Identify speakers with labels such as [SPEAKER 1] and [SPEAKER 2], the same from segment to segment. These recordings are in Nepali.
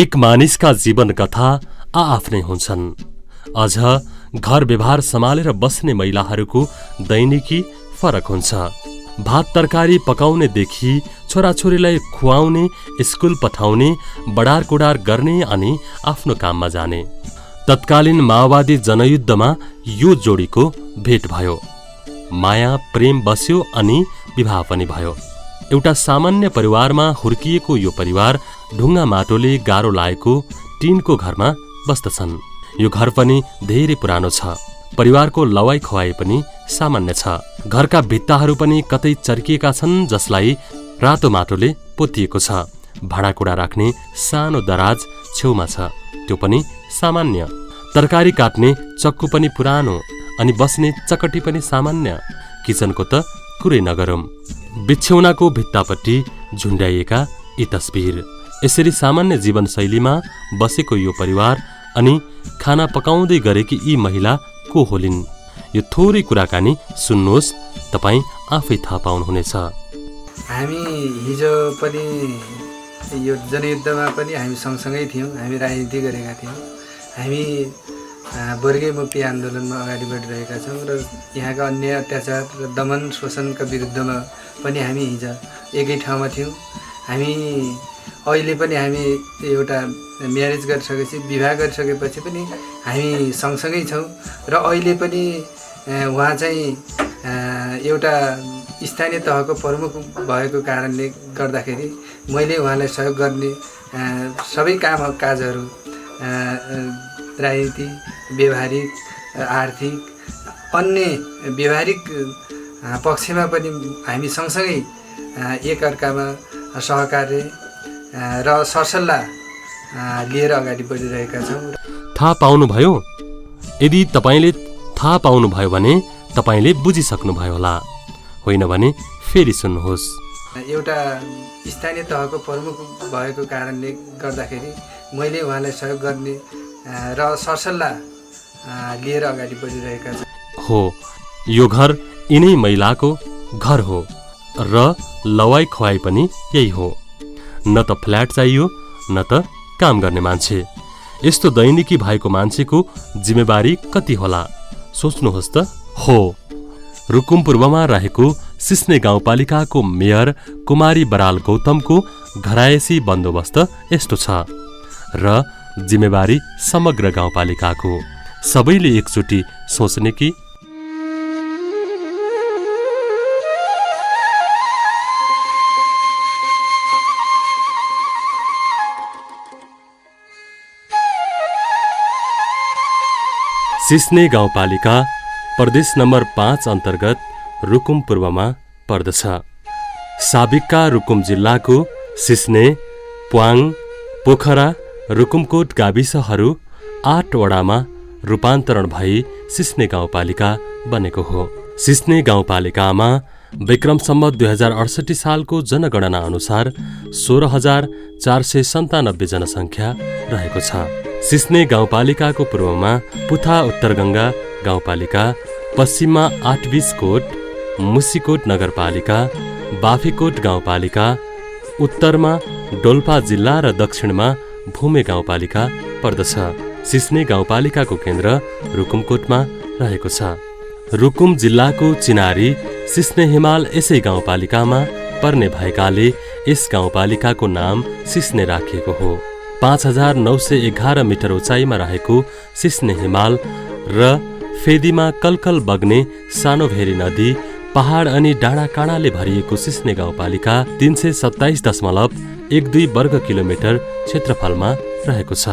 [SPEAKER 1] हरेक मानिसका जीवन कथा आआफ्नै हुन्छन्। अझ घर व्यवहार सम्हालेर बस्ने महिलाहरूको दैनिकी फरक हुन्छ। भात तरकारी पकाउनेदेखि छोराछोरीलाई खुवाउने, स्कुल पठाउने, बडारकुडार गर्ने अनि आफ्नो काममा जाने। तत्कालीन माओवादी जनयुद्धमा यो जोडीको भेट भयो। माया प्रेम बस्यो अनि विवाह पनि भयो। एउटा सामान्य परिवारमा हुर्किएको यो परिवार ढुङ्गा माटोले गाह्रो लागेको टिनको घरमा बस्दछन्। यो घर पनि धेरै पुरानो छ। परिवारको लवाई खुवाई पनि सामान्य छ। घरका भित्ताहरू पनि कतै चर्किएका छन्, जसलाई रातो माटोले पोतिएको छ। भाँडाकुँडा राख्ने सानो दराज छेउमा छ, त्यो पनि सामान्य। तरकारी काट्ने चक्कु पनि पुरानो अनि बस्ने चकटी पनि सामान्य। किचनको त कुरै नगरौं। बिछ्यौनाको भित्तापट्टि झुन्ड्याइएका यी तस्बिर। यसरी सामान्य जीवनशैलीमा बसेको यो परिवार अनि खाना पकाउँदै गरेकी यी महिला को होलिन्? यो थोरै कुराकानी सुन्नुहोस्, तपाईँ आफै थाहा पाउनुहुनेछ।
[SPEAKER 2] हामी हिजो पनि यो जनयुद्धमा पनि हामी सँगसँगै थियौँ। हामी राजनीति गरेका थियौँ। हामी वर्गीय मुक्ति आन्दोलनमा अगाडि बढिरहेका छौँ र यहाँका अन्य अत्याचार र दमन शोषणका विरुद्धमा पनि हामी हिजो एकै ठाउँमा थियौँ। हामी अहिले पनि हामी एउटा म्यारेज गरिसकेपछि, विवाह गरिसकेपछि पनि हामी सँगसँगै छौँ र अहिले पनि उहाँ चाहिँ एउटा स्थानीय तहको प्रमुख भएको कारणले गर्दाखेरि मैले उहाँलाई सहयोग गर्ने सबै कामकाजहरू, राजनीति, व्यवहारिक, आर्थिक, अन्य व्यवहारिक पक्षमा पनि हामी सँगसँगै एकअर्कामा सहकार्य र सरसल्लाह लिएर अगाडि बढिरहेका छौँ।
[SPEAKER 1] थाहा पाउनुभयो? यदि तपाईँले थाहा पाउनुभयो भने तपाईँले बुझिसक्नुभयो होला, होइन भने फेरि सुन्नुहोस्।
[SPEAKER 2] एउटा स्थानीय तहको प्रमुख भएको कारणले गर्दाखेरि मैले उहाँलाई सहयोग गर्ने र सरसल्लाह लिएर अगाडि बढिरहेका छौँ।
[SPEAKER 1] हो, यो घर यिनै महिलाको घर हो र लवाई खुवाई पनि यही हो। न त फ्ल्याट चाहियो, न त काम गर्ने मान्छे। यस्तो दैनिकी भएको मान्छेको जिम्मेवारी कति होला सोच्नुहोस् त। हो, रुकुम पूर्वमा रहेको सिस्ने गाउँपालिकाको मेयर कुमारी बराल गौतमको घरायसी बन्दोबस्त यस्तो छ र जिम्मेवारी समग्र गाउँपालिकाको। सबैले एकचोटि सोच्ने कि सिस्ने गाउँपालिका प्रदेश नम्बर 5 अन्तर्गत रुकुम पूर्वमा पर्दछ। साबिकका रुकुम जिल्लाको सिस्ने, प्वाङ, पोखरा, रुकुमकोट गाविसहरू 8 वडामा रूपान्तरण भई सिस्ने गाउँपालिका बनेको हो। सिस्ने गाउँपालिकामा विक्रम सम्वत 2068 सालको जनगणना अनुसार 16,497 जनसङ्ख्या रहेको छ। सिस्ने गाउँपालिकाको पूर्वमा पुथा उत्तरगङ्गा गाउँपालिका, पश्चिममा आठबीसकोट, मुसीकोट नगरपालिका, बाफीकोट गाउँपालिका, उत्तरमा डोल्पा जिल्ला र दक्षिणमा भूमे गाउँपालिका पर्दछ। सिस्ने गाउँपालिकाको केन्द्र रुकुमकोटमा रहेको छ। रुकुम जिल्लाको चिनारी सिस्ने हिमाल यसै गाउँपालिकामा पर्ने भएकाले यस गाउँपालिकाको नाम सिस्ने राखिएको हो। 5,911 मिटर उचाइमा रहेको सिस्ने हिमाल र फेदीमा कलकल बग्ने सानोभेरी नदी, पहाड अनि डाँडाकाँडाले भरिएको सिस्ने गाउँपालिका 327.12 वर्ग किलोमिटर क्षेत्रफलमा रहेको छ।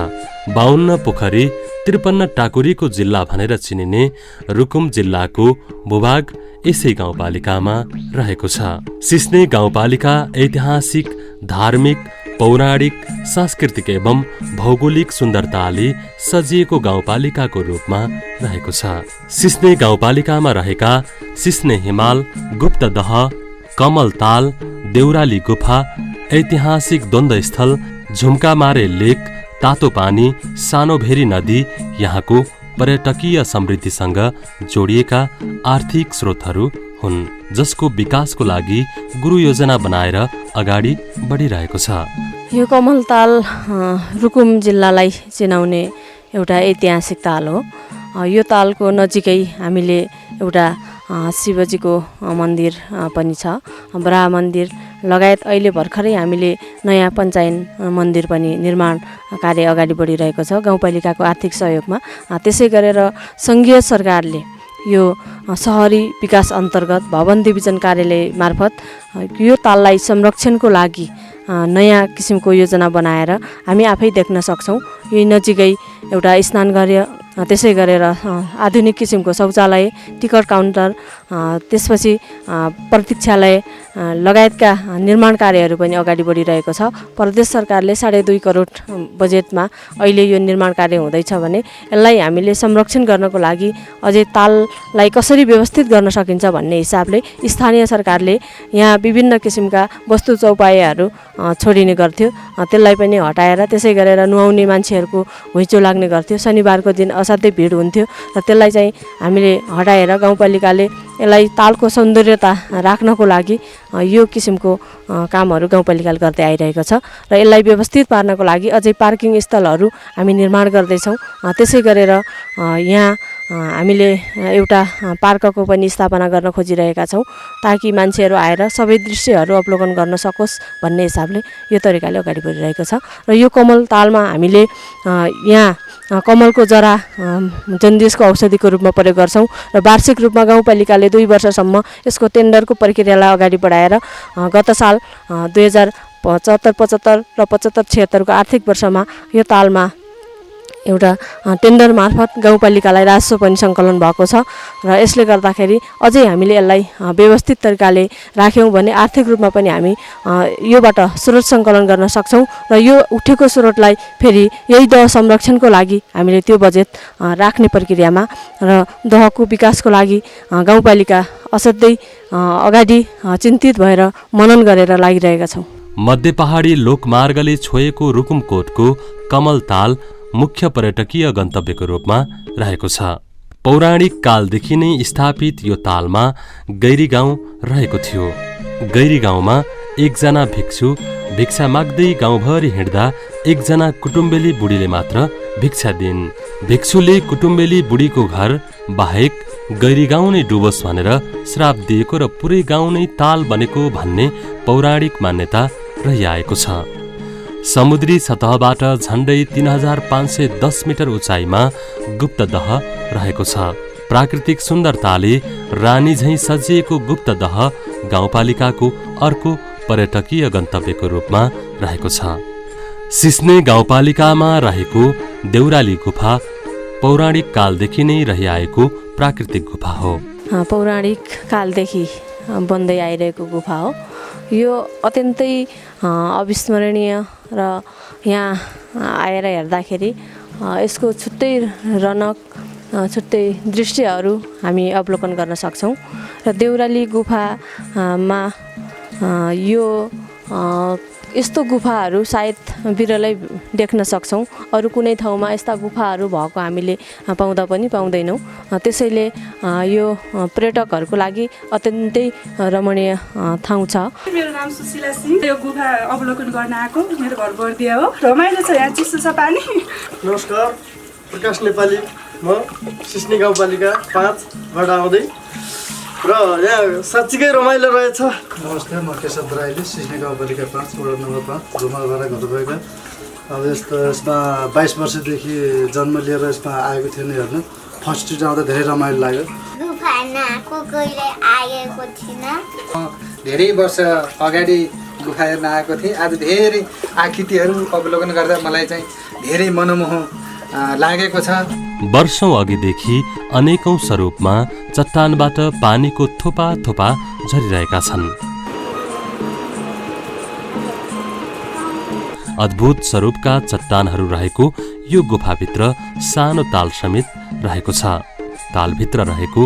[SPEAKER 1] 52 पोखरी, 53 टाकुरीको जिल्ला भनेर चिनिने रुकुम जिल्लाको भूभाग यसै गाउँपालिकामा रहेको छ। सिस्ने गाउँपालिका ऐतिहासिक, धार्मिक, पौराणिक, सांस्कृतिक एवं भौगोलिक सुन्दरताले सजिएको गाउँपालिकाको रूपमा रहेको छ। सिस्ने गाउँपालिकामा रहेका सिस्ने हिमाल, गुप्तदह, कमलताल, देउराली गुफा, ऐतिहासिक द्वन्द्वस्थल, झुम्कामारे लेक, तातो पानी, सानोभेरी नदी यहाँको पर्यटकीय समृद्धिसँग जोडिएका आर्थिक स्रोतहरू हुन्, जसको विकासको लागि गुरु योजना बनाएर अगाडि बढिरहेको छ।
[SPEAKER 3] यो कमल ताल रुकुम जिल्लालाई चिनाउने एउटा ऐतिहासिक ताल हो। यो तालको नजिकै हामीले एउटा शिवजीको मन्दिर पनि छ, बराह मन्दिर लगायत अहिले भर्खरै हामीले नयाँ पञ्चायन मन्दिर पनि निर्माण कार्य अगाडि बढिरहेको छ गाउँपालिकाको आर्थिक सहयोगमा। त्यसै गरेर सङ्घीय सरकारले यो सहरी विकास अन्तर्गत भवन डिभिजन कार्यालय मार्फत यो ताललाई संरक्षणको लागि नयाँ किसिमको योजना बनाएर हामी आफै देख्न सक्छौँ। यही नजिकै एउटा स्नानगृह, त्यसै गरेर आधुनिक किसिमको शौचालय, टिकट काउन्टर, त्यसपछि प्रतीक्षालय लगायतका निर्माण कार्यहरू पनि अगाडि बढिरहेको छ। प्रदेश सरकारले 2.5 करोड बजेटमा अहिले यो निर्माण कार्य हुँदैछ भने यसलाई हामीले संरक्षण गर्नको लागि अझै ताललाई कसरी व्यवस्थित गर्न सकिन्छ भन्ने हिसाबले स्थानीय सरकारले यहाँ विभिन्न किसिमका वस्तु चौपायाहरू छोडिने गर्थ्यो, त्यसलाई पनि हटाएर त्यसै गरेर नुहाउने मान्छेहरूको घुइँचो लाग्ने गर्थ्यो। शनिबारको दिन असाध्यै भिड हुन्थ्यो र त्यसलाई चाहिँ हामीले हटाएर गाउँपालिकाले यसलाई तालको सौन्दर्यता राख्नको लागि यो किसिमको कामहरू गाउँपालिकाले गर्दै आइरहेको छ र यसलाई व्यवस्थित पार्नको लागि अझै पार्किङ स्थलहरू हामी निर्माण गर्दैछौँ। त्यसै गरेर यहाँ हामीले एउटा पार्कको पनि स्थापना गर्न खोजिरहेका छौँ ताकि मान्छेहरू आएर सबै दृश्यहरू अवलोकन गर्न सकोस् भन्ने हिसाबले यो तरिकाले अगाडि बढिरहेको छ। र यो कमल तालमा हामीले यहाँ कमलको जरा जन्डिसको औषधिको रूपमा प्रयोग गर्छौँ र वार्षिक रूपमा गाउँपालिकाले 2 वर्षसम्म यसको टेन्डरको प्रक्रियालाई अगाडि बढाएर गत साल 2075-75 र 75-76 को आर्थिक वर्षमा यो तालमा एउटा टेन्डर मार्फत गाउँपालिकालाई राजस्व पनि सङ्कलन भएको छ र यसले गर्दाखेरि अझै हामीले यसलाई व्यवस्थित तरिकाले राख्यौँ भने आर्थिक रूपमा पनि हामी योबाट स्रोत सङ्कलन गर्न सक्छौँ र यो उठेको स्रोतलाई फेरि यही दह संरक्षणको लागि हामीले त्यो बजेट राख्ने प्रक्रियामा र दहको विकासको लागि गाउँपालिका असाध्यै अगाडि चिन्तित भएर मनन गरेर लागिरहेका छौँ।
[SPEAKER 1] मध्य पहाडी लोकमार्गले छोएको रुकुमकोटको कमल ताल मुख्य पर्यटकीय गन्तव्यको रूपमा रहेको छ। पौराणिक कालदेखि नै स्थापित यो तालमा गैरी गाउँ रहेको थियो। गैरी गाउँमा एकजना भिक्षु भिक्षा माग्दै गाउँभरि हिँड्दा एकजना कुटुम्बेली बुढीले मात्र भिक्षा दिन्। भिक्षुले कुटुम्बेली बुढीको घर बाहेक गैरी गाउँ नै डुबोस् भनेर श्राप दिएको र पुरै गाउँ नै ताल बनेको भन्ने पौराणिक मान्यता रहिआएको छ। समुद्री सतहबाट झण्डै 3510 मिटर उचाइमा गुप्तदह रहेको छ। प्राकृतिक सुन्दरताले रानी झैँ सजिएको गुप्तदह गाउँपालिकाको अर्को पर्यटकीय गन्तव्यको रूपमा रहेको छ। सिस्ने गाउँपालिकामा रहेको देउराली गुफा पौराणिक कालदेखि नै रहिआएको प्राकृतिक गुफा हो।
[SPEAKER 3] पौराणिक कालदेखि बन्दै आइरहेको गुफा हो। यो अत्यन्तै अविस्मरणीय र यहाँ आएर हेर्दाखेरि यसको छुट्टै रौनक, छुट्टै दृश्यहरू हामी अवलोकन गर्न सक्छौँ। र देउराली गुफामा यो यस्तो गुफाहरू सायद बिरलै देख्न सक्छौँ। अरू कुनै ठाउँमा यस्ता गुफाहरू भएको हामीले पाउँदा पनि पाउँदैनौँ। त्यसैले यो पर्यटकहरूको लागि अत्यन्तै रमणीय ठाउँ छ।
[SPEAKER 4] मेरो नाम सुशीला सिंह, यो गुफा अवलोकन गर्न आएको। मेरो घर बर्दिया हो। रमाइलो छ, यहाँ चिसो छ पानी।
[SPEAKER 5] नमस्कार, प्रकाश नेपाली, म सिस्ने गाउँपालिका 5बाट आउँदै र यहाँ साँच्चीकै रमाइलो रहेछ।
[SPEAKER 6] नमस्ते, म केशव राईले सिस्ने गाउँपालिका 5 वडा नम्बर 5 रुमालबाट घर गएका। अब यसमा 22 वर्षदेखि जन्म लिएर यसमा आएको थियो नि हेर्नु। फर्स्ट टिट आउँदा धेरै रमाइलो लाग्यो।
[SPEAKER 2] धेरै वर्ष अगाडि गुफा हेर्न आएको थिएँ। आज धेरै आकृतिहरू अवलोकन गर्दा मलाई चाहिँ धेरै मनमोह लागेको छ।
[SPEAKER 1] वर्षौं अघिदेखि अनेकौं स्वरूपमा चट्टानबाट पानीको थोपा थोपा झरिरहेका छन्। अद्भुत स्वरूपका चट्टानहरू रहेको यो गुफाभित्र सानो ताल समेत रहेको छ। तालभित्र रहेको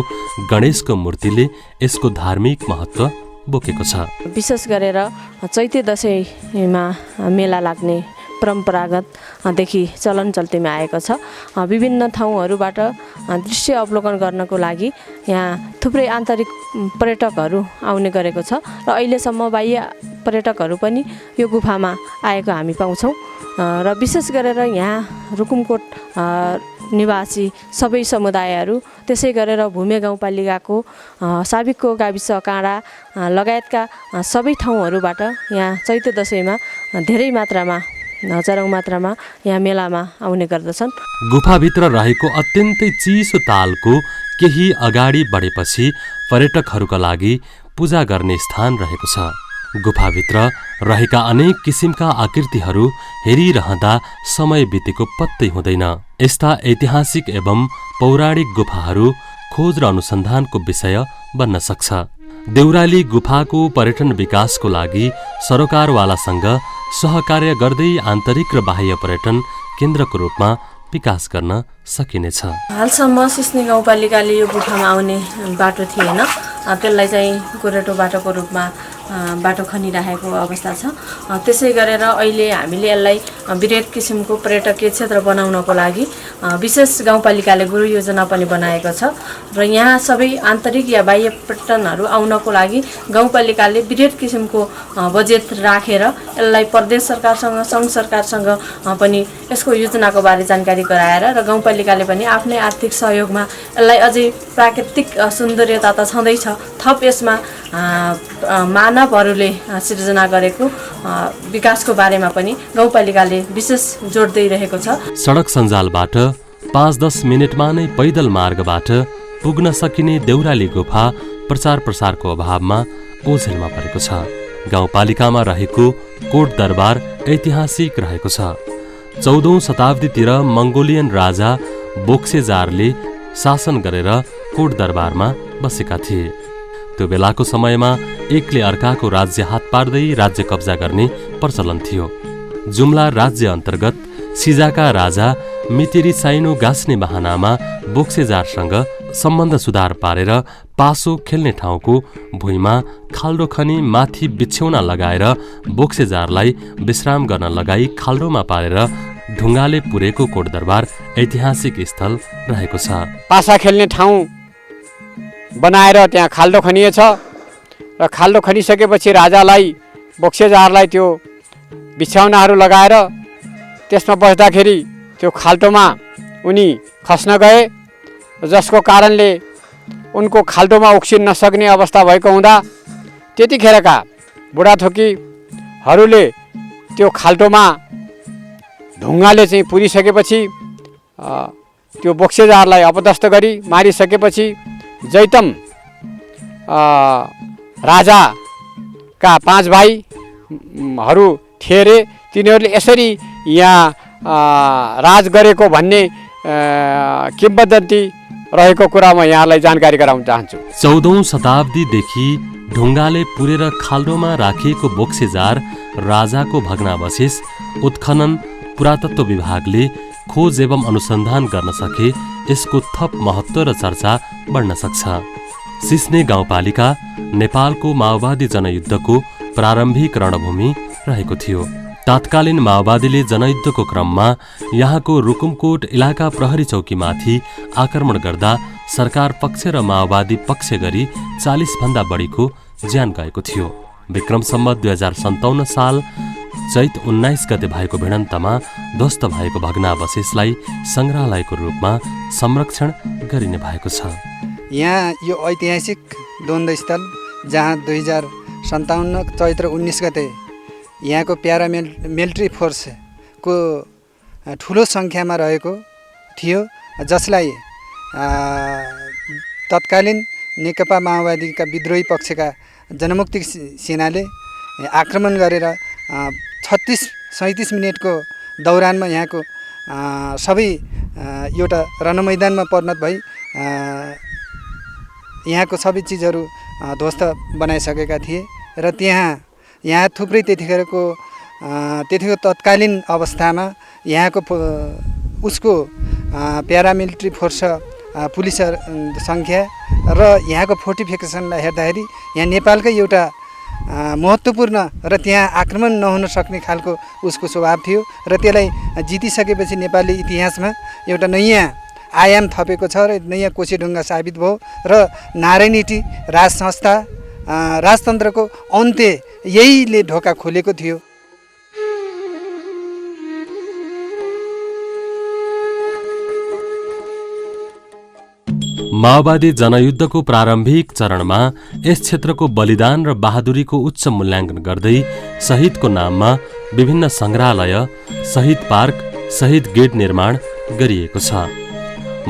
[SPEAKER 1] गणेशको मूर्तिले यसको धार्मिक महत्त्व बोकेको छ।
[SPEAKER 3] विशेष गरेर चैते दशैँमा मेला लाग्ने परम्परागतदेखि चलन चल्तीमा आएको छ। विभिन्न ठाउँहरूबाट दृश्य अवलोकन गर्नको लागि यहाँ थुप्रै आन्तरिक पर्यटकहरू आउने गरेको छ र अहिलेसम्म बाह्य पर्यटकहरू पनि यो गुफामा आएको हामी पाउँछौँ र विशेष गरेर यहाँ रुकुमकोट निवासी सबै समुदायहरू त्यसै गरेर भूमे गाउँपालिकाको साबिकको गाविस काँडा लगायतका सबै ठाउँहरूबाट यहाँ चैते दशैँमा धेरै मात्रामा हजारौँ मात्रामा यहाँ मेलामा आउने गर्दछन्।
[SPEAKER 1] गुफाभित्र रहेको अत्यन्तै चिसो तालको केही अगाडि बढेपछि पर्यटकहरूका लागि पूजा गर्ने स्थान रहेको छ। गुफाभित्र रहेका अनेक किसिमका आकृतिहरू हेरिरहँदा समय बितेको पत्तै हुँदैन। यस्ता ऐतिहासिक एवं पौराणिक गुफाहरू खोज र अनुसन्धानको विषय बन्न सक्छ। देउराली गुफाको पर्यटन विकासको लागि सरोकारवालासँग सहकार्य गर्दै आन्तरिक र बाह्य पर्यटन केन्द्रको रूपमा विकास गर्न सकिनेछ।
[SPEAKER 3] हालसम्म सिस्ने गाउँपालिकाले यो गुफामा आउने बाटो थिएन, त्यसलाई चाहिँ गोरेटो बाटोको रूपमा बाटो खनिराखेको अवस्था छ। त्यसै गरेर अहिले हामीले यसलाई वृहत किसिमको पर्यटकीय क्षेत्र बनाउनको लागि विशेष गाउँपालिकाले गुरु योजना पनि बनाएको छ र यहाँ सबै आन्तरिक या बाह्य पर्यटनहरू आउनको लागि गाउँपालिकाले वृहत किसिमको बजेट राखेर यसलाई प्रदेश सरकारसँग सङ्घ सरकारसँग पनि यसको योजनाको बारे जानकारी गराएर र गाउँपालिकाले पनि आफ्नै आर्थिक सहयोगमा यसलाई अझै प्राकृतिक सौन्दर्यता त छँदैछ, थप यसमा मानवहरूले सिर्जना गरेको विकासको बारेमा पनि गाउँपालिकाले विशेष जोड दिइरहेको छ।
[SPEAKER 1] सडक सञ्जालबाट 5-10 मिनटमा नै पैदल मार्गबाट पुग्न सकिने देउराली गुफा प्रचार प्रसारको अभावमा ओझेलमा परेको छ। गाउँपालिकामा रहेको कोट दरबार ऐतिहासिक रहेको छ। 14औं शताब्दीतिर मङ्गोलियन राजा बोक्सेजारले शासन गरेर कोट दरबारमा बसेका थिए। त्यो बेलाको समयमा एकले अर्काको राज्य हात पार्दै राज्य कब्जा गर्ने प्रचलन थियो। जुम्ला राज्य अन्तर्गत सिजाका राजा मितेरी साइनो गाँस्ने बहानामा बोक्सेजारसँग सम्बन्ध सुधार पारेर पासो खेल्ने ठाउँको भुइँमा खाल्डो खनी माथि बिछ्यौना लगाएर बोक्सेजारलाई विश्राम गर्न लगाई खाल्डोमा पारेर ढुङ्गाले पुरेको कोटदरबार ऐतिहासिक स्थल रहेको छ।
[SPEAKER 7] पासा खेल्ने ठाउँ बनाएर त्यहाँ खाल्डो खनिएछ र खाल्डो खनिसकेपछि राजालाई बोक्सेजारलाई त्यो बिछ्याउनाहरू लगाएर त्यसमा बस्दाखेरि त्यो खाल्डोमा उनी खस्न गए, जसको कारणले उनको खाल्डोमा उक्सिन नसक्ने अवस्था भएको हुँदा त्यतिखेरका बुढाथोकीहरूले त्यो खाल्डोमा ढुङ्गाले चाहिँ पुरिसकेपछि त्यो बोक्सेजारलाई अपदस्थ गरी मारिसकेपछि जैतम राजाका 5 भाइहरू थिए रे, तिनीहरूले यसरी यहाँ राज गरेको भन्ने किम्वदन्ती रहेको कुरा म यहाँलाई जानकारी गराउन चाहन्छु।
[SPEAKER 1] 14औं शताब्दीदेखि ढुङ्गाले पुरेर खाल्डोमा राखिएको बोक्सेजार राजाको भग्नावशेष उत्खनन पुरातत्व विभागले खोज एवं अनुसन्धान गर्न सके यसको थप महत्त्व र चर्चा बढ्न सक्छ। सिस्ने गाउँपालिका नेपालको माओवादी जनयुद्धको प्रारम्भिक रणभूमि रहेको थियो। तात्कालीन माओवादीले जनयुद्धको क्रममा यहाँको रुकुमकोट इलाका प्रहरी चौकीमाथि आक्रमण गर्दा सरकार पक्ष र माओवादी पक्ष गरी 40 भन्दा बढीको ज्यान गएको थियो। विक्रम सम्वत 2057 साल चैत 19 गते भएको भिडन्तमा ध्वस्त भएको भग्नावशेषलाई संग्रहालयको रूपमा संरक्षण गरिने भएको छ।
[SPEAKER 2] यहाँ यो ऐतिहासिक द्वन्द्वस्थल जहाँ 2057 चैत्र 19 गते यहाँको मिलिट्री फोर्सको ठुलो सङ्ख्यामा रहेको थियो, जसलाई तत्कालीन नेकपा माओवादीका विद्रोही पक्षका जनमुक्ति सेनाले आक्रमण गरेर 36-37 मिनटको दौरानमा यहाँको सबै एउटा रणमैदानमा परिणत भई यहाँको सबै चिजहरू ध्वस्त बनाइसकेका थिए र यहाँ थुप्रै त्यतिखेरको तत्कालीन अवस्थामा यहाँको उसको प्यारामिलिट्री फोर्स पुलिस सङ्ख्या र यहाँको फोर्टिफिकेसनलाई हेर्दाखेरि यहाँ नेपालकै एउटा महत्त्वपूर्ण र त्यहाँ आक्रमण नहुन सक्ने खालको उसको स्वभाव थियो र त्यसलाई जितिसकेपछि नेपाली इतिहासमा एउटा नयाँ आयाम थपेको छ र नयाँ कोसेढुङ्गा साबित भयो र नारायणहिटी राज संस्था राजतन्त्रको अन्त्य यहीले ढोका खोलेको थियो।
[SPEAKER 1] माओवादी जनयुद्धको प्रारम्भिक चरणमा यस क्षेत्रको बलिदान र बहादुरीको उच्च मूल्याङ्कन गर्दै शहीदको नाममा विभिन्न सङ्ग्रहालय, शहीद पार्क, शहीद गेट निर्माण गरिएको छ।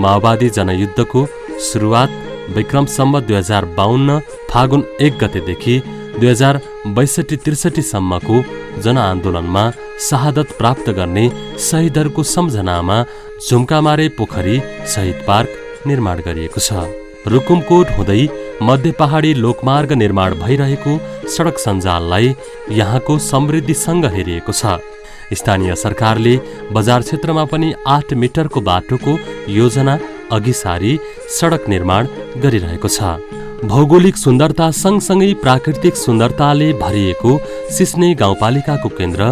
[SPEAKER 1] माओवादी जनयुद्धको सुरुवात विक्रम सम्वत 2052 फागुन 1 गतेदेखि 2062-63 सम्मको जनआन्दोलनमा शहादत प्राप्त गर्ने शहीदहरूको सम्झनामा झुम्कामारे पोखरी शहीद पार्क निर्माण गरिएको छ। रुकुमकोट हुँदै मध्य पहाडी लोकमार्ग निर्माण भइरहेको सडक सञ्जाललाई यहाँको समृद्धिसँग हेरिएको छ। स्थानीय सरकारले बजार क्षेत्रमा पनि 8 मिटरको बाटोको योजना अघि सारी सडक निर्माण गरिरहेको छ। भौगोलिक सुन्दरता सँगसँगै प्राकृतिक सुन्दरताले भरिएको सिस्ने गाउँपालिकाको केन्द्र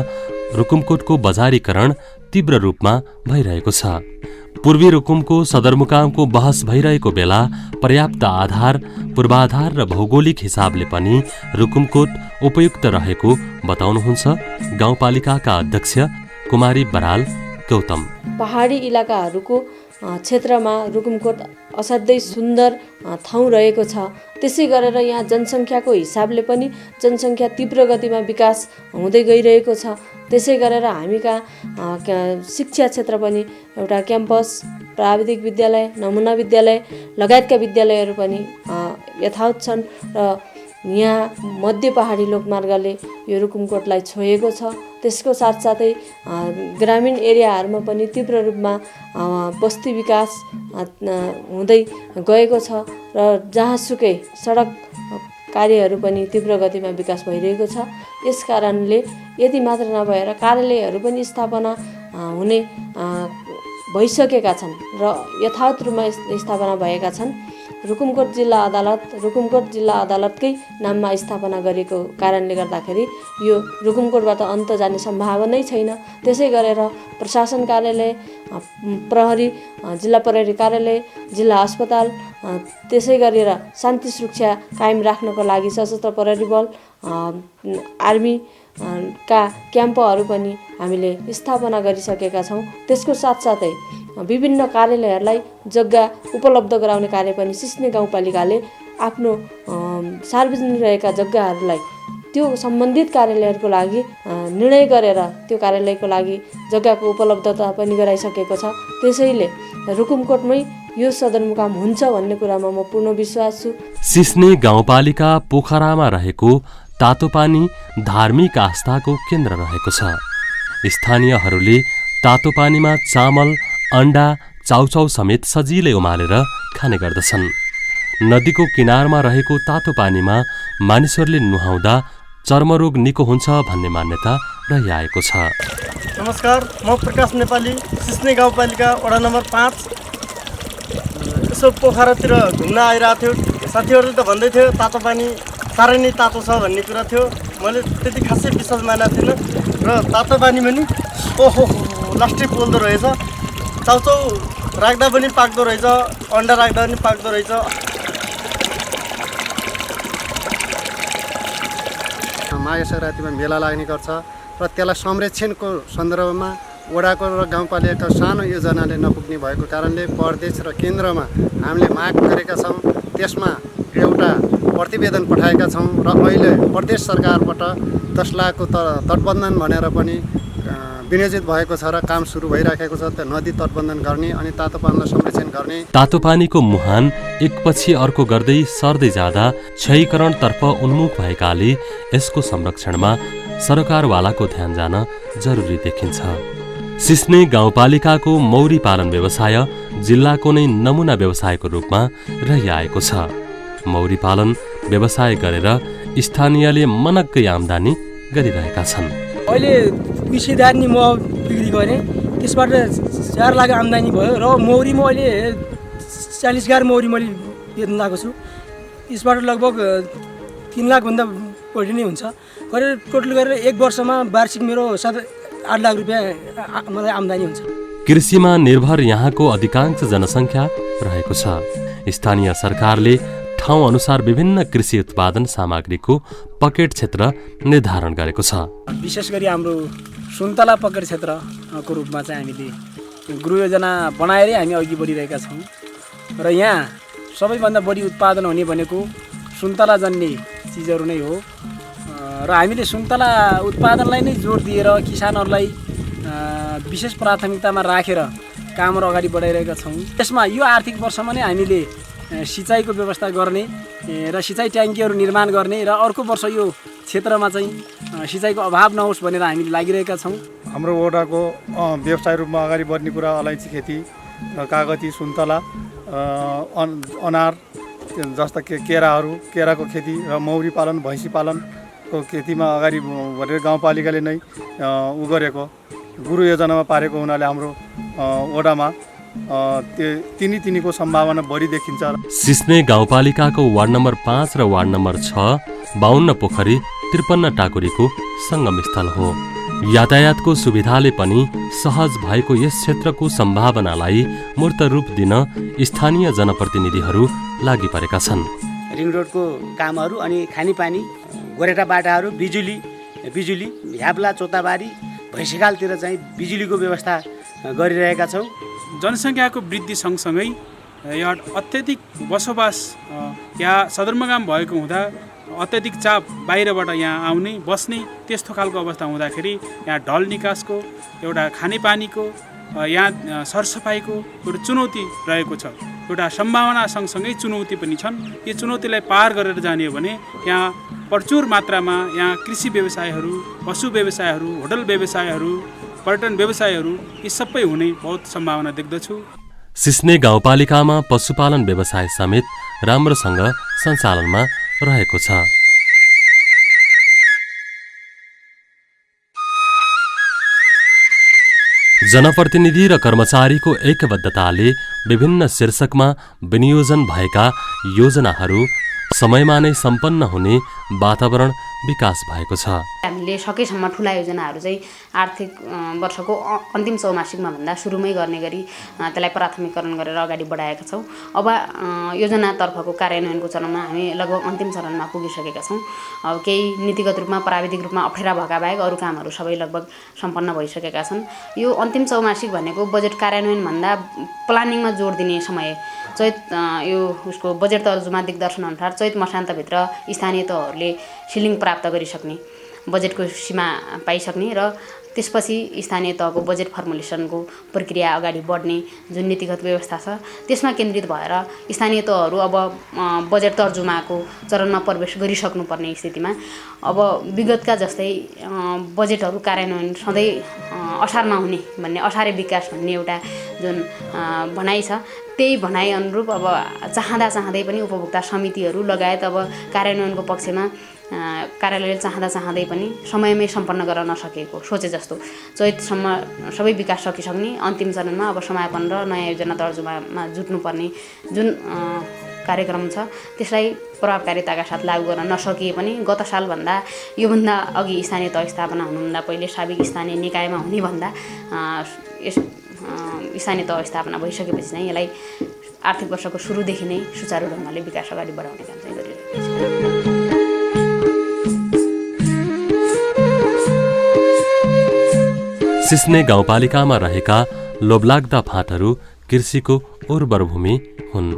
[SPEAKER 1] रुकुमकोटको बजारीकरण तीव्र रूपमा भइरहेको छ। पूर्वी रुकुमको सदरमुकामको बहस भइरहेको बेला पर्याप्त आधार, पूर्वाधार र भौगोलिक हिसाबले पनि रुकुमकोट उपयुक्त रहेको बताउनुहुन्छ गाउँपालिकाका अध्यक्ष कुमारी बराल गौतम।
[SPEAKER 3] पहाडी इलाकाहरूको क्षेत्रमा रुकुमकोट असाध्यै सुन्दर ठाउँ रहेको छ। त्यसै गरेर यहाँ जनसङ्ख्याको हिसाबले पनि जनसङ्ख्या तीव्र गतिमा विकास हुँदै गइरहेको छ। त्यसै गरेर हामी कहाँ शिक्षा क्षेत्र पनि एउटा क्याम्पस, प्राविधिक विद्यालय, नमुना विद्यालय लगायतका विद्यालयहरू पनि यथावत छन् र यहाँ मध्य पहाडी लोकमार्गले यो रुकुमकोटलाई छोएको छ। त्यसको साथसाथै ग्रामीण एरियाहरूमा पनि तीव्र रूपमा बस्ती विकास हुँदै गएको छ र जहाँसुकै सडक कार्यहरू पनि तीव्र गतिमा विकास भइरहेको छ। यस कारणले यति मात्र नभएर कार्यालयहरू पनि स्थापना हुने भइसकेका छन् र यथावत रूपमा स्थापना भएका छन्। रुकुमकोट जिल्ला अदालतकै नाममा स्थापना गरेको कारणले गर्दाखेरि यो रुकुमकोटबाट अन्त जाने सम्भावना नै छैन। त्यसै गरेर प्रशासन कार्यालय, प्रहरी, जिल्ला प्रहरी कार्यालय, जिल्ला अस्पताल, त्यसै गरेर शान्ति सुरक्षा कायम राख्नको लागि सशस्त्र प्रहरी बल, आर्मी का क्याम्पहरू पनि हामीले स्थापना गरिसकेका छौँ। त्यसको साथसाथै विभिन्न कार्यालयहरूलाई जग्गा उपलब्ध गराउने कार्य पनि सिस्ने गाउँपालिकाले आफ्नो सार्वजनिक रहेका जग्गाहरूलाई त्यो सम्बन्धित कार्यालयहरूको लागि निर्णय गरेर त्यो कार्यालयको लागि जग्गाको उपलब्धता पनि गराइसकेको छ। त्यसैले रुकुमकोटमै यो सदरमुकाम हुन्छ भन्ने कुरामा म पूर्ण विश्वास छु।
[SPEAKER 1] सिस्ने गाउँपालिका पोखरामा रहेको तातोपानी धार्मिक आस्थाको केन्द्र रहेको छ। स्थानीयहरूले तातोपानीमा चामल, अन्डा, चाउचाउ समेत सजिलै उमालेर खाने गर्दछन्। नदीको किनारमा रहेको तातोपानीमा मानिसहरूले नुहाउँदा चर्मरोग निको हुन्छ भन्ने मान्यता रहिआएको छ।
[SPEAKER 5] नमस्कार, म प्रकाश नेपाली, सिस्ने गाउँपालिका वडा नम्बर 5। यसो पोखरातिर घुम्न आइरहेको थियो। साथीहरूले त भन्दै थियो तातो पानी साह्रै नै तातो छ भन्ने कुरा थियो। मैले त्यति खासै विश्वास मानेको थिइनँ र तातो पानी पनि ओहो लास्टै पोल्दो रहेछ। चाउचाउ राख्दा पनि पाक्दो रहेछ, अन्डा राख्दा पनि पाक्दो रहेछ।
[SPEAKER 6] माघे सङ्क्रान्तिमा मेला लाग्ने गर्छ र त्यसलाई संरक्षणको सन्दर्भमा वडाको र गाउँपालिकाको सानो योजनाले नपुग्ने भएको कारणले प्रदेश र केन्द्रमा हामीले माग गरेका छौँ। त्यसमा एउटा प्रतिवेदन पठाएका छौँ र अहिले प्रदेश सरकारबाट 10 लाखको तटबन्धन भनेर पनि विनियोजित भएको छ र काम सुरु भइराखेको छ। त्यो नदी तटबन्धन गर्ने अनि तातोपानीलाई संरक्षण गर्ने।
[SPEAKER 1] तातोपानीको मुहान एकपछि अर्को गर्दै सर्दै जाँदा क्षयीकरणतर्फ उन्मुख भएकाले यसको संरक्षणमा सरकारवालाको ध्यान जान जरुरी देखिन्छ। सिस्ने गाउँपालिकाको मौरी पालन व्यवसाय जिल्लाको नै नमुना व्यवसायको रूपमा रहिआएको छ। मौरी पालन व्यवसाय गरेर स्थानीयले मनग्गै आम्दानी गरिरहेका छन्।
[SPEAKER 8] अहिले 200 दानी म बिक्री गरेँ, त्यसबाट 4 लाख आम्दानी भयो र मौरी म अहिले 40 गार मौरी मैले बेच्न लागेको छु। यसबाट लगभग 3 लाखभन्दा बढी नै हुन्छ गरेर टोटल गरेर 1 वर्षमा वार्षिक मेरो 7-8 लाख रुपियाँ मलाई आम्दानी हुन्छ।
[SPEAKER 1] कृषिमा निर्भर यहाँको अधिकांश जनसङ्ख्या रहेको छ। स्थानीय सरकारले ठाउँ अनुसार विभिन्न कृषि उत्पादन सामग्रीको पकेट क्षेत्र निर्धारण गरेको छ।
[SPEAKER 9] विशेष गरी हाम्रो सुन्तला पकेट क्षेत्रको रूपमा चाहिँ हामीले गृह योजना बनाएरै हामी अघि बढिरहेका छौँ र यहाँ सबैभन्दा बढी उत्पादन हुने भनेको सुन्तला जन्ने चिजहरू नै हो र हामीले सुन्तला उत्पादनलाई नै जोड दिएर किसानहरूलाई विशेष प्राथमिकतामा राखेर कामहरू अगाडि बढाइरहेका छौँ। यसमा यो आर्थिक वर्षमा नै हामीले सिँचाइको व्यवस्था गर्ने र सिँचाइ ट्याङ्कीहरू निर्माण गर्ने र अर्को वर्ष यो क्षेत्रमा चाहिँ सिँचाइको अभाव नहोस् भनेर हामीले लागिरहेका छौँ।
[SPEAKER 5] हाम्रो वडाको व्यवसाय रूपमा अगाडि बढ्ने कुरा अलैँची खेती, कागती, सुन्तला, अनार जस्ता केराहरू, केराको खेती र मौरी पालन, भैँसी पालनको खेतीमा अगाडि बढेर गाउँपालिकाले नै गरेको गुरु योजनामा पारेको हुनाले हाम्रो वडामा तिनीको सम्भावना बढी देखिन्छ।
[SPEAKER 1] सिस्ने गाउँपालिकाको वार्ड नम्बर 5 र वार्ड नम्बर 6 52 पोखरी 53 टाकुरीको सङ्गम स्थल हो। यातायातको सुविधाले पनि सहज भएको यस क्षेत्रको सम्भावनालाई मूर्त रूप दिन स्थानीय जनप्रतिनिधिहरू लागि परेका छन्।
[SPEAKER 10] रिङ रोडको कामहरू अनि खानेपानी, गोरेटा बाटाहरू, बिजुली, झ्याप्ला, चोताबारी, भैँसेखालतिर चाहिँ बिजुलीको व्यवस्था गरिरहेका छौँ।
[SPEAKER 11] जनसङ्ख्याको वृद्धि सँगसँगै यहाँ अत्यधिक बसोबास यहाँ सदरमुकाम भएको हुँदा अत्यधिक चाप बाहिरबाट यहाँ आउने बस्ने त्यस्तो खालको अवस्था हुँदाखेरि यहाँ ढल निकासको एउटा खानेपानीको यहाँ सरसफाइको एउटा चुनौती रहेको छ। एउटा सम्भावना सँगसँगै चुनौती पनि छन्। यो चुनौतीलाई पार गरेर जाने हो भने यहाँ प्रचुर मात्रामा यहाँ कृषि व्यवसायहरू, पशु व्यवसायहरू, होटल व्यवसायहरू, पर्यटन व्यवसायहरू यी सबै हुने बहुत सम्भावना देख्दछु।
[SPEAKER 1] सिस्ने गाउँपालिकामा पशुपालन व्यवसाय समेत राम्रोसँग सञ्चालनमा रहेको छ। जनप्रतिनिधि र कर्मचारीको एकबद्धताले विभिन्न शीर्षकमा विनियोजन भएका योजनाहरू समयमा नै सम्पन्न हुने वातावरण विकास भएको छ।
[SPEAKER 12] हामीले सकेसम्म ठुला योजनाहरू चाहिँ आर्थिक वर्षको अन्तिम चौमासिकमा भन्दा सुरुमै गर्ने गरी त्यसलाई प्राथमिकरण गरेर अगाडि बढाएका छौँ। अब योजनातर्फको कार्यान्वयनको चरणमा हामी लगभग अन्तिम चरणमा पुगिसकेका छौँ। अब केही नीतिगत रूपमा, प्राविधिक रूपमा अप्ठ्यारा भएका बाहेक अरू कामहरू सबै लगभग सम्पन्न भइसकेका छन्। यो अन्तिम चौमासिक भनेको बजेट कार्यान्वयनभन्दा प्लानिङमा जोड दिने समय। चैत यो उसको बजेट तर्जुमा दिग्दर्शन अनुसार चैत मसान्तभित्र स्थानीय तहहरूले सिलिङ प्राप्त गरिसक्ने, बजेटको सीमा पाइसक्ने र त्यसपछि स्थानीय तहको बजेट फर्मुलेसनको प्रक्रिया अगाडि बढ्ने जुन नीतिगत व्यवस्था छ त्यसमा केन्द्रित भएर स्थानीय तहहरू अब बजेट तर्जुमाको चरणमा प्रवेश गरिसक्नुपर्ने स्थितिमा अब विगतका जस्तै बजेटहरू कार्यान्वयन सधैँ असारमा हुने भन्ने, असारे विकास भन्ने एउटा जुन भनाइ छ त्यही भनाइ अनुरूप अब चाहँदै पनि उपभोक्ता समितिहरू लगायत अब कार्यान्वयनको पक्षमा कार्यालयले चाहँदै पनि समयमै सम्पन्न गर्न नसकेको सोचे जस्तो चैतसम्म सबै विकास सकिसक्ने अन्तिम चरणमा अब समापन र नयाँ योजना तर्जुमामा जुट्नुपर्ने जुन कार्यक्रम छ त्यसलाई प्रभावकारिताका साथ लागू गर्न नसकिए पनि गत सालभन्दा योभन्दा अघि स्थानीय तह स्थापना हुनुभन्दा पहिले साबिक स्थानीय निकायमा हुने भन्दा यस स्थानीय तह स्थापना भइसकेपछि चाहिँ यसलाई आर्थिक वर्षको सुरुदेखि नै सुचारू ढङ्गले विकास अगाडि बढाउने काम चाहिँ गरिरहेको छ।
[SPEAKER 1] सिस्ने गाउँपालिकामा रहेका लोभलाग्दा फाँटहरू कृषिको उर्वर भूमि हुन्।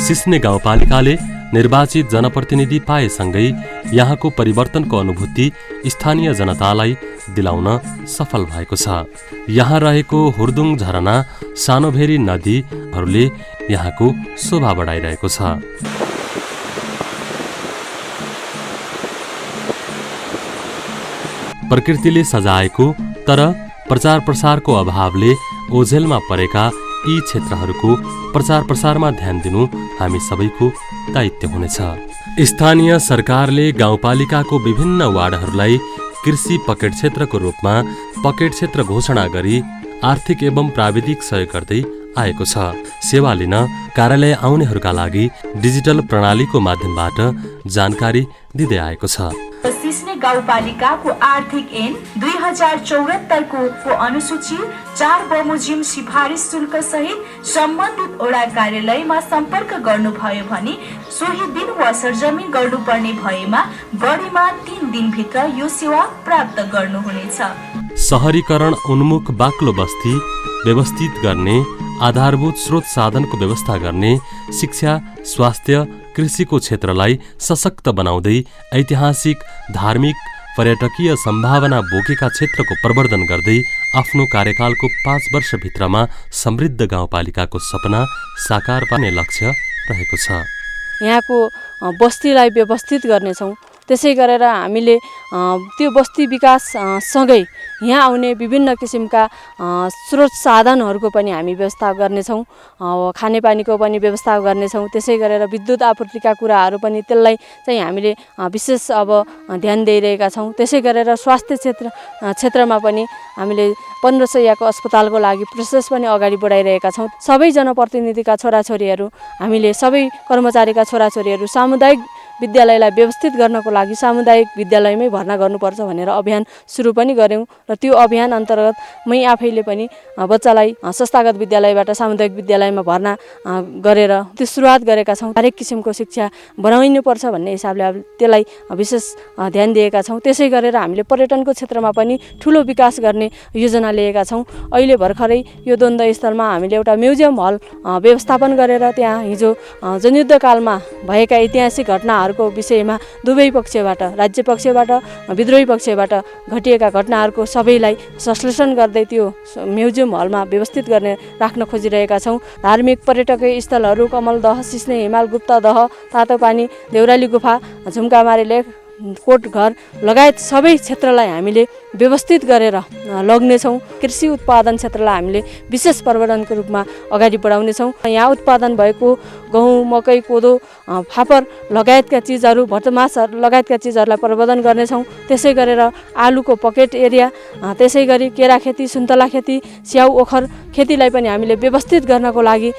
[SPEAKER 1] सिस्ने गाउँपालिकाले निर्वाचित जनप्रतिनिधि पाएसँगै यहाँको परिवर्तनको अनुभूति स्थानीय जनतालाई दिलाउन सफल भएको छ। यहाँ रहेको हुर्दुङ झरना, सानोभेरी नदीहरूले यहाँको शोभा बढाइरहेको छ। प्रकृतिले सजाएको तर प्रचार प्रसारको अभावले ओझेलमा परेका यी क्षेत्रहरूको प्रचार प्रसारमा ध्यान दिनु हामी सबैको दायित्व हुनेछ। स्थानीय सरकारले गाउँपालिकाको विभिन्न वार्डहरूलाई कृषि पकेट क्षेत्रको रूपमा पकेट क्षेत्र घोषणा गरी आर्थिक एवं प्राविधिक सहयोग गर्दै आएको छ। सेवा लिन कार्यालय आउनेहरूका लागि डिजिटल प्रणालीको माध्यमबाट जानकारी दिँदै आएको छ।
[SPEAKER 13] सिस्ने गाउँपालिकाको आर्थिक ऐन 2074 को अनुसूची 4 बमोजिम सिफारिस शुल्क सहित सम्बन्धित वडा कार्यालयमा सम्पर्क गर्नुभयो भने सोही दिन वा सरजमिन गर्नुपर्ने भएमा बढीमा 3 दिनभित्र यो सेवा प्राप्त गर्नुहुनेछ।
[SPEAKER 1] शहरीकरण उन्मुख बाक्लो बस्ती व्यवस्थित गर्ने, आधारभूत स्रोत साधनको व्यवस्था गर्ने, शिक्षा, स्वास्थ्य, कृषिको क्षेत्रलाई सशक्त बनाउँदै ऐतिहासिक, धार्मिक, पर्यटकीय सम्भावना बोकेका क्षेत्रको प्रवर्धन गर्दै आफ्नो कार्यकालको 5 वर्षभित्रमा समृद्ध गाउँपालिकाको सपना साकार पार्ने लक्ष्य रहेको छ।
[SPEAKER 3] यहाँको बस्तीलाई व्यवस्थित गर्नेछौँ। त्यसै गरेर हामीले त्यो बस्ती विकास सँगै यहाँ आउने विभिन्न किसिमका स्रोत साधनहरूको पनि हामी व्यवस्था गर्नेछौँ। खानेपानीको पनि व्यवस्था गर्नेछौँ। त्यसै गरेर विद्युत आपूर्तिका कुराहरू पनि त्यसलाई चाहिँ हामीले विशेष अब ध्यान दिइरहेका छौँ। त्यसै गरेर स्वास्थ्य क्षेत्रमा पनि हामीले 1500 अस्पतालको लागि प्रोसेस पनि अगाडि बढाइरहेका छौँ। सबै जनप्रतिनिधिका छोराछोरीहरू, हामीले सबै कर्मचारीका छोराछोरीहरू सामुदायिक विद्यालयलाई व्यवस्थित गर्नको लागि सामुदायिक विद्यालयमै भर्ना गर्नुपर्छ भनेर अभियान सुरु पनि गऱ्यौँ र त्यो अभियान अन्तर्गत मै आफैले पनि बच्चालाई संस्थागत विद्यालयबाट सामुदायिक विद्यालयमा भर्ना गरेर त्यो सुरुवात गरेका छौँ। हरेक किसिमको शिक्षा बनाइनुपर्छ भन्ने हिसाबले अब त्यसलाई विशेष ध्यान दिएका छौँ। त्यसै गरेर हामीले पर्यटनको क्षेत्रमा पनि ठुलो विकास गर्ने योजना लिएका छौँ। अहिले भर्खरै यो द्वन्द्व स्थलमा हामीले एउटा म्युजियम हल व्यवस्थापन गरेर त्यहाँ हिजो जनयुद्धकालमा भएका ऐतिहासिक घटनाहरूको विषयमा दुवै पक्षबाट, राज्य पक्षबाट, विद्रोही पक्षबाट घटिएका घटनाहरूको सबैलाई संश्लेषण गर्दै त्यो म्युजियम हलमा व्यवस्थित गर्ने राख्न खोजिरहेका छौँ। धार्मिक पर्यटकीय स्थलहरू कमलदह, सिस्ने हिमाल, गुप्तदह, तातोपानी, देउराली गुफा, झुम्कामारी लेक, कोटघर लगायत सबै क्षेत्रलाई हामीले व्यवस्थित गरेर लग्नेछौँ। कृषि उत्पादन क्षेत्रलाई हामीले विशेष प्रवर्धनको रूपमा अगाडि बढाउनेछौँ। यहाँ उत्पादन भएको गहुँ, मकै, कोदो, फापर लगायतका चिजहरू, भटमासहरू लगायतका चिजहरूलाई प्रवर्धन गर्नेछौँ। त्यसै गरेर आलुको पकेट एरिया, त्यसै गरी केरा खेती, सुन्तला खेती, स्याउ, ओखर खेतीलाई पनि हामीले व्यवस्थित गर्नको लागि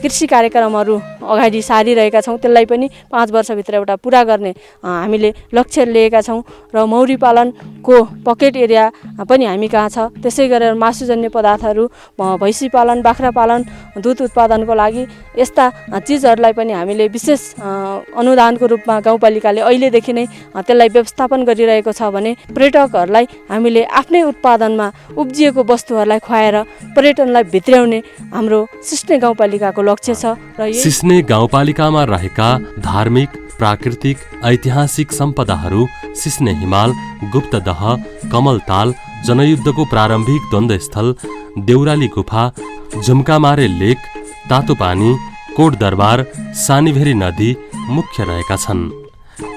[SPEAKER 3] कृषि कार्यक्रमहरू अगाडि सारिरहेका छौँ। त्यसलाई पनि 5 वर्षभित्र एउटा पुरा गर्ने हामीले लक्ष्य लिएका छौँ। र मौरी पालनको पकेट एरिया पनि हामी कहाँ छ। त्यसै गरेर मासुजन्य पदार्थहरू, भैँसी पालन, बाख्रा पालन, दुध उत्पादनको लागि यस्ता चिजहरूलाई पनि हामीले विशेष अनुदानको रूपमा गाउँपालिकाले अहिलेदेखि नै त्यसलाई व्यवस्थापन गरिरहेको छ भने पर्यटकहरूलाई हामीले आफ्नै उत्पादनमा उब्जिएको वस्तुहरूलाई खुवाएर पर्यटनलाई भित्र्याउने हाम्रो सिस्ने गाउँपालिकाको लक्ष्य छ। र
[SPEAKER 1] सिस्ने गाउँपालिकामा रहेका धार्मिक, प्राकृतिक, ऐतिहासिक सम्पदाहरू सिस्ने हिमाल, गुप्तदह, कमलताल, जनयुद्धको प्रारम्भिक द्वन्द्वस्थल, देउराली गुफा, झुम्कामारे लेक, तातोपानी, कोट दरबार, सानीभेरी नदी मुख्य रहेका छन्।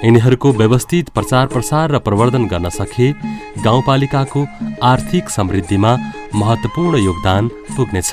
[SPEAKER 1] यिनीहरूको व्यवस्थित प्रचार प्रसार र प्रवर्धन गर्न सके गाउँपालिकाको आर्थिक समृद्धिमा महत्त्वपूर्ण योगदान पुग्नेछ।